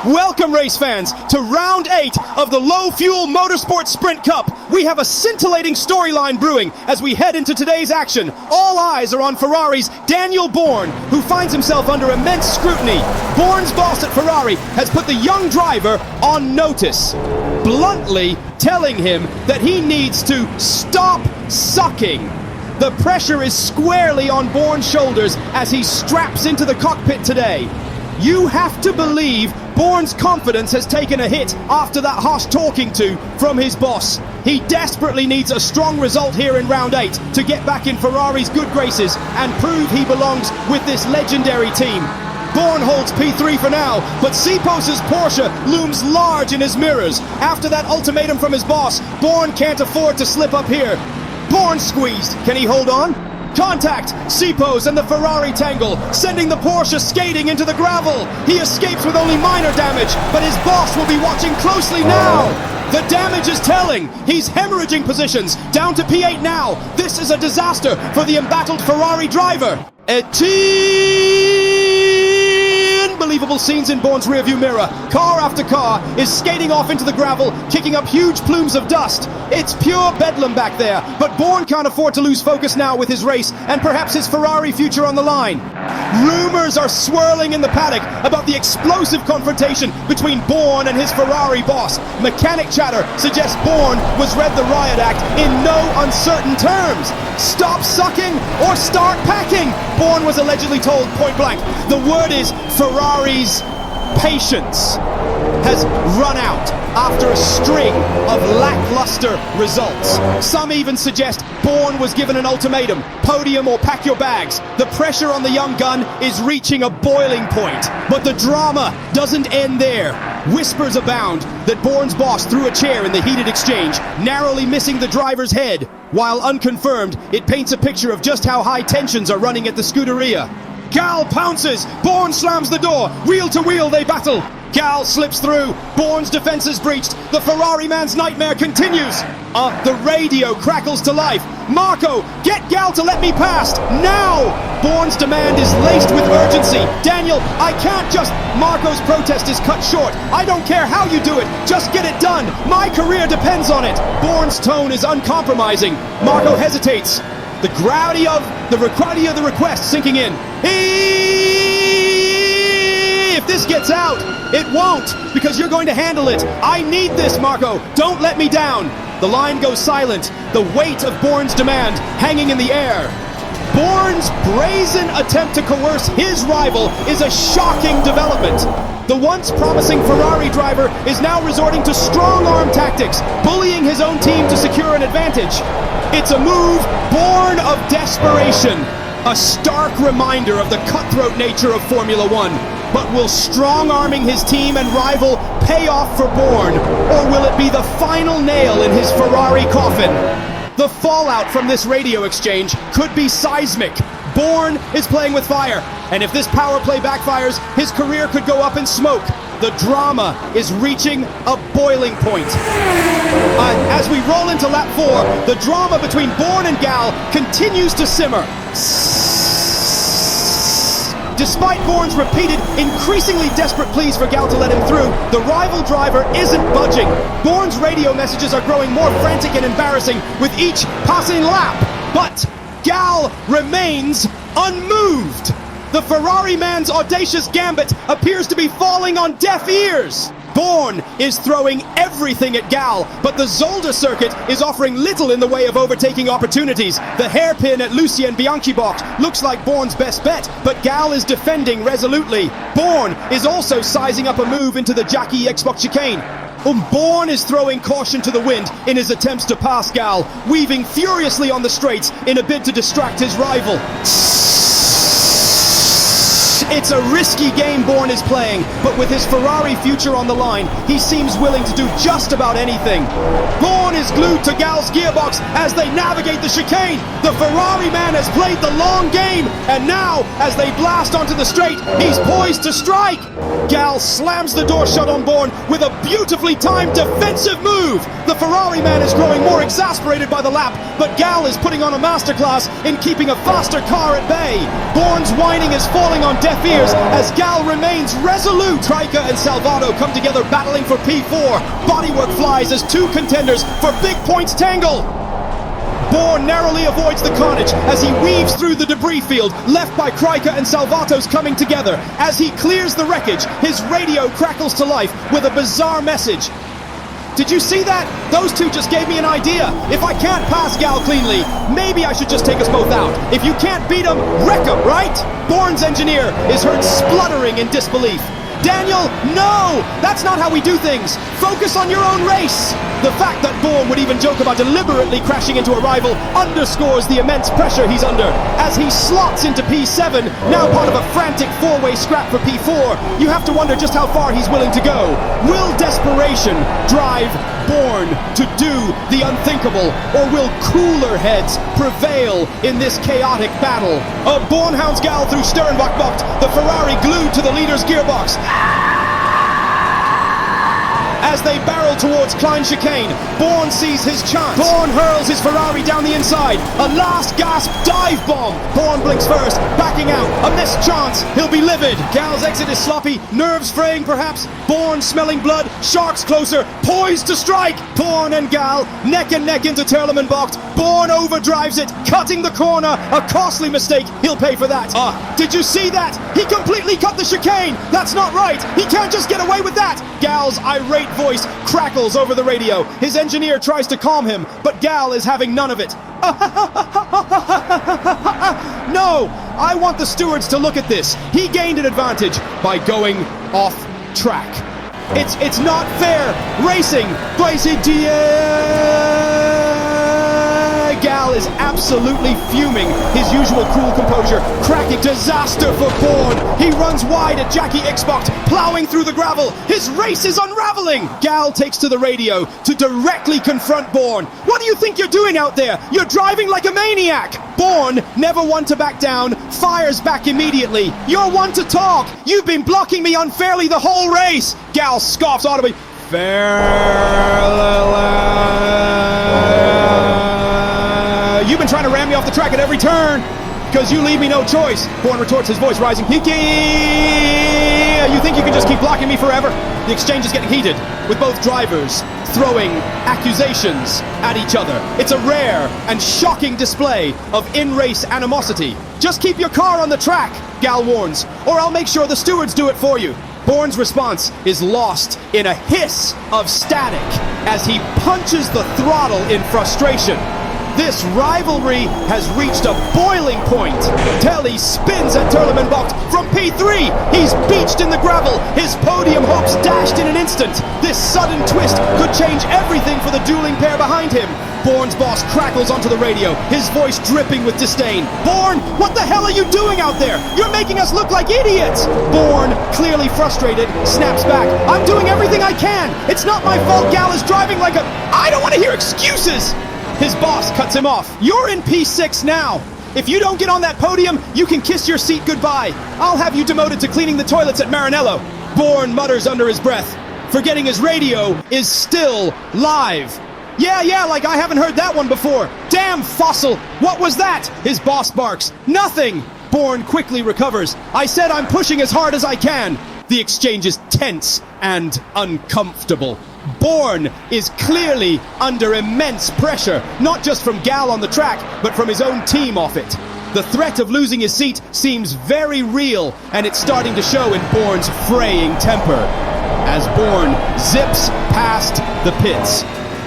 Welcome, race fans, to round 8 of the Low Fuel Motorsport Sprint Cup. We have a scintillating storyline brewing as we head into today's action. All eyes are on Ferrari's Daniel Bourne, who finds himself under immense scrutiny. Bourne's boss at Ferrari has put the young driver on notice, bluntly telling him that he needs to stop sucking. The pressure is squarely on Bourne's shoulders as he straps into the cockpit today. You have to believe Bourne's confidence has taken a hit after that harsh talking to from his boss. He desperately needs a strong result here in round 8 to get back in Ferrari's good graces and prove he belongs with this legendary team. Bourne holds P3 for now, but Sipos's Porsche looms large in his mirrors. After that ultimatum from his boss, Bourne can't afford to slip up here. Bourne squeezed. Can he hold on? Contact! Sipos and the Ferrari tangle, sending the Porsche skating into the gravel. He escapes with only minor damage, but his boss will be watching closely now. The damage is telling. He's hemorrhaging positions, down to P8 now. This is a disaster for the embattled Ferrari driver. Unbelievable scenes in Bourne's rearview mirror. Car after car is skating off into the gravel, kicking up huge plumes of dust. It's pure bedlam back there, but Bourne can't afford to lose focus now with his race and perhaps his Ferrari future on the line. Rumors are swirling in the paddock about the explosive confrontation between Bourne and his Ferrari boss. Mechanic chatter suggests Bourne was read the riot act in no uncertain terms. Stop sucking or start packing, Bourne was allegedly told point blank. The word is Ferrari's patience has run out after a string of lackluster results. Some even suggest Bourne was given an ultimatum: podium or pack your bags. The pressure on the young gun is reaching a boiling point, but the drama doesn't end there. Whispers abound that Bourne's boss threw a chair in the heated exchange, narrowly missing the driver's head. While unconfirmed, it paints a picture of just how high tensions are running at the Scuderia. Gal pounces, Bourne slams the door, wheel to wheel they battle. Gal slips through, Bourne's defense is breached, the Ferrari man's nightmare continues. The radio crackles to life. Marco, get Gal to let me past, now! Bourne's demand is laced with urgency. Daniel, I can't just... Marco's protest is cut short. I don't care how you do it, just get it done. My career depends on it. Bourne's tone is uncompromising. Marco hesitates. The gravity of the request sinking in. If this gets out, it won't, because you're going to handle it. I need this, Marco. Don't let me down. The line goes silent, the weight of Bourne's demand hanging in the air. Bourne's brazen attempt to coerce his rival is a shocking development. The once promising Ferrari driver is now resorting to strong-arm tactics, bullying his own team to secure an advantage. It's a move born of desperation, a stark reminder of the cutthroat nature of Formula One. But will strong-arming his team and rival pay off for Bourne, or will it be the final nail in his Ferrari coffin? The fallout from this radio exchange could be seismic. Bourne is playing with fire, and if this power play backfires, his career could go up in smoke. The drama is reaching a boiling point. As we roll into lap 4, the drama between Bourne and Gal continues to simmer. Despite Bourne's repeated, increasingly desperate pleas for Gal to let him through, the rival driver isn't budging. Bourne's radio messages are growing more frantic and embarrassing with each passing lap. But Gal remains unmoved. The Ferrari man's audacious gambit appears to be falling on deaf ears. Bourne is throwing everything at Gal, but the Zolder circuit is offering little in the way of overtaking opportunities. The hairpin at Lucien Bianchi box looks like Bourne's best bet, but Gal is defending resolutely. Bourne is also sizing up a move into the Jackie Xbox chicane. Bourne is throwing caution to the wind in his attempts to pass Gal, weaving furiously on the straights in a bid to distract his rival. It's a risky game Bourne is playing, but with his Ferrari future on the line, he seems willing to do just about anything. Bourne is glued to Gal's gearbox as they navigate the chicane. The Ferrari man has played the long game, and now, as they blast onto the straight, he's poised to strike. Gal slams the door shut on Bourne with a beautifully timed defensive move. The Ferrari man is growing more exasperated by the lap, but Gal is putting on a masterclass in keeping a faster car at bay. Bourne's whining is falling on deaf deaf ears as Gal remains resolute. Trika and Salvato come together battling for P4. Bodywork flies as two contenders for big points tangle. Bourne narrowly avoids the carnage as he weaves through the debris field left by Krika and Salvato's coming together. As he clears the wreckage, his radio crackles to life with a bizarre message. Did you see that? Those two just gave me an idea. If I can't pass Gal cleanly, maybe I should just take us both out. If you can't beat him, wreck him, right? Bourne's engineer is heard spluttering in disbelief. Daniel, no! That's not how we do things! Focus on your own race! The fact that Bourne would even joke about deliberately crashing into a rival underscores the immense pressure he's under. As he slots into P7, now part of a frantic four-way scrap for P4, you have to wonder just how far he's willing to go. Will desperation drive Bourne to do the unthinkable, or will cooler heads prevail in this chaotic battle? Bourne hounds Gal through Sternbach-Bucht, the Ferrari glued to the leader's gearbox. As they barrel towards Klein Chicane, Bourne sees his chance. Bourne hurls his Ferrari down the inside. A last gasp dive bomb. Bourne blinks first, backing out. A missed chance. He'll be livid. Gal's exit is sloppy, nerves fraying perhaps. Bourne smelling blood, sharks closer, poised to strike. Bourne and Gal neck and neck into Terlemenbocht. Bourne overdrives it, cutting the corner. A costly mistake. He'll pay for that. Did you see that? He completely cut the chicane. That's not right. He can't just get away with that. Gal's irate voice crackles over the radio. His engineer tries to calm him, but Gal is having none of it. No, I want the stewards to look at this. He gained an advantage by going off track. It's not fair. Racing. Gal is absolutely fuming. His usual cool composure cracking. Disaster for Bourne. He runs wide at Jackie Ixbocht, plowing through the gravel. His race is unraveling. Gal takes to the radio to directly confront Bourne. What do you think you're doing out there? You're driving like a maniac. Bourne, never one to back down, fires back immediately. You're one to talk. You've been blocking me unfairly the whole race. Gal scoffs audibly. You've been trying to ram me off the track at every turn, because you leave me no choice. Bourne retorts, his voice rising. Hiki! You think you can just keep blocking me forever? The exchange is getting heated, with both drivers throwing accusations at each other. It's a rare and shocking display of in-race animosity. Just keep your car on the track, Gal warns, or I'll make sure the stewards do it for you. Bourne's response is lost in a hiss of static as he punches the throttle in frustration. This rivalry has reached a boiling point. Telly spins at Terlemenbocht from P3. He's beached in the gravel. His podium hopes dashed in an instant. This sudden twist could change everything for the dueling pair behind him. Bourne's boss crackles onto the radio, his voice dripping with disdain. Bourne, what the hell are you doing out there? You're making us look like idiots. Bourne, clearly frustrated, snaps back. I'm doing everything I can. It's not my fault Gal is driving like a... I don't want to hear excuses. His boss cuts him off. You're in P6 now. If you don't get on that podium, you can kiss your seat goodbye. I'll have you demoted to cleaning the toilets at Maranello. Bourne mutters under his breath, forgetting his radio is still live. Yeah, like I haven't heard that one before. Damn fossil, what was that? His boss barks. Nothing. Bourne quickly recovers. I said I'm pushing as hard as I can. The exchange is tense and uncomfortable. Bourne is clearly under immense pressure, not just from Gal on the track, but from his own team off it. The threat of losing his seat seems very real, and it's starting to show in Bourne's fraying temper. As Bourne zips past the pits,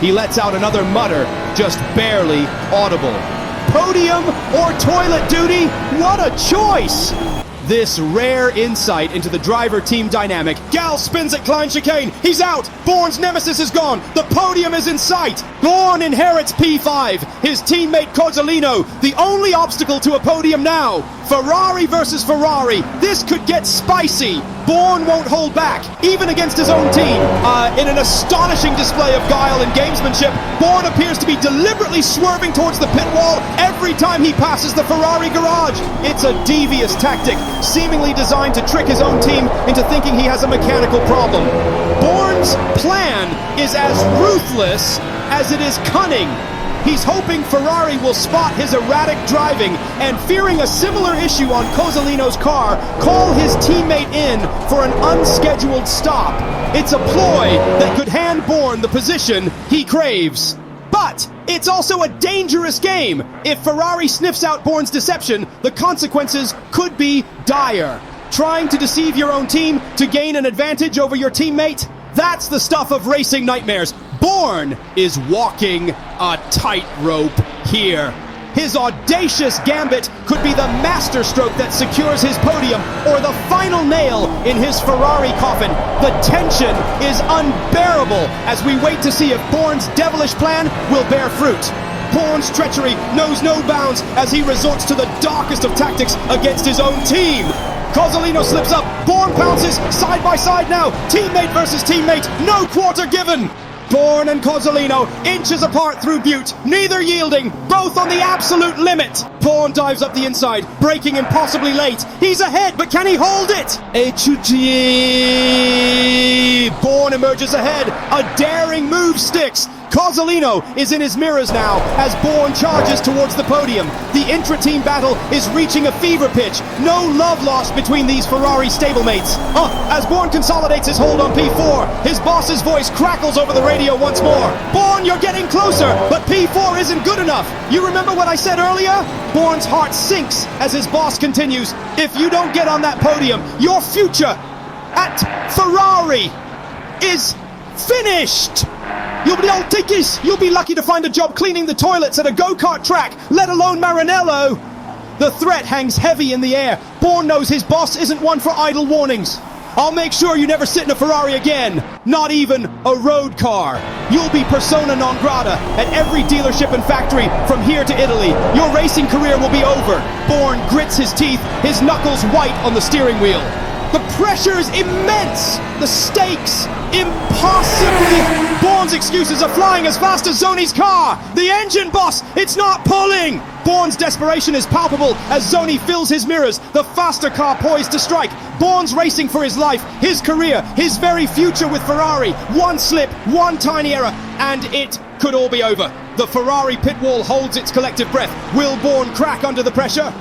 he lets out another mutter, just barely audible. Podium or toilet duty? What a choice! This rare insight into the driver-team dynamic. Gal spins at Klein Chicane. He's out. Bourne's nemesis is gone. The podium is in sight. Bourne inherits P5. His teammate Cozzolino, the only obstacle to a podium now. Ferrari versus Ferrari. This could get spicy. Bourne won't hold back, even against his own team. In an astonishing display of guile and gamesmanship, Bourne appears to be deliberately swerving towards the pit wall every time he passes the Ferrari garage. It's a devious tactic, seemingly designed to trick his own team into thinking he has a mechanical problem. Bourne's plan is as ruthless as it is cunning. He's hoping Ferrari will spot his erratic driving and, fearing a similar issue on Cozzolino's car, call his teammate in for an unscheduled stop. It's a ploy that could hand Bourne the position he craves. But it's also a dangerous game. If Ferrari sniffs out Bourne's deception, the consequences could be dire. Trying to deceive your own team to gain an advantage over your teammate? That's the stuff of racing nightmares. Bourne is walking a tightrope here. His audacious gambit could be the masterstroke that secures his podium or the final nail in his Ferrari coffin. The tension is unbearable as we wait to see if Bourne's devilish plan will bear fruit. Bourne's treachery knows no bounds as he resorts to the darkest of tactics against his own team. Cozzolino slips up, Bourne pounces, side by side now, teammate versus teammate, no quarter given. Bourne and Cozzolino inches apart through Butte, neither yielding, both on the absolute limit. Bourne dives up the inside, braking impossibly late. He's ahead, but can he hold it? Bourne emerges ahead, a daring move sticks. Cozzolino is in his mirrors now as Bourne charges towards the podium. The intra-team battle is reaching a fever pitch. No love lost between these Ferrari stablemates. As Bourne consolidates his hold on P4, his boss's voice crackles over the radio once more. Bourne, you're getting closer, but P4 isn't good enough. You remember what I said earlier? Bourne's heart sinks as his boss continues. If you don't get on that podium, your future at Ferrari is finished. You'll be lucky to find a job cleaning the toilets at a go-kart track, let alone Maranello. The threat hangs heavy in the air. Bourne knows his boss isn't one for idle warnings. I'll make sure you never sit in a Ferrari again, not even a road car. You'll be persona non grata at every dealership and factory from here to Italy. Your racing career will be over. Bourne grits his teeth, his knuckles white on the steering wheel. The pressure is immense. The stakes, impossibly. Bourne's excuses are flying as fast as Zoni's car. The engine, boss, it's not pulling. Bourne's desperation is palpable as Zoni fills his mirrors, the faster car poised to strike. Bourne's racing for his life, his career, his very future with Ferrari. One slip, one tiny error, and it could all be over. The Ferrari pit wall holds its collective breath. Will Bourne crack under the pressure?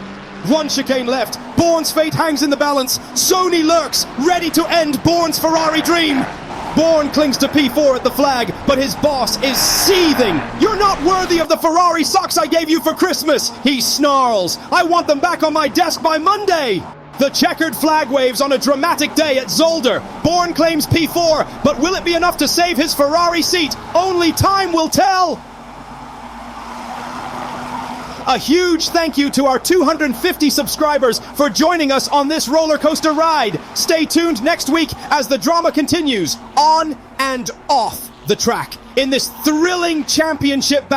One chicane left. Bourne's fate hangs in the balance. Zoni lurks, ready to end Bourne's Ferrari dream. Bourne clings to P4 at the flag, but his boss is seething. You're not worthy of the Ferrari socks I gave you for Christmas, he snarls. I want them back on my desk by Monday. The checkered flag waves on a dramatic day at Zolder. Bourne claims P4, but will it be enough to save his Ferrari seat? Only time will tell. A huge thank you to our 250 subscribers for joining us on this roller coaster ride. Stay tuned next week as the drama continues on and off the track in this thrilling championship battle.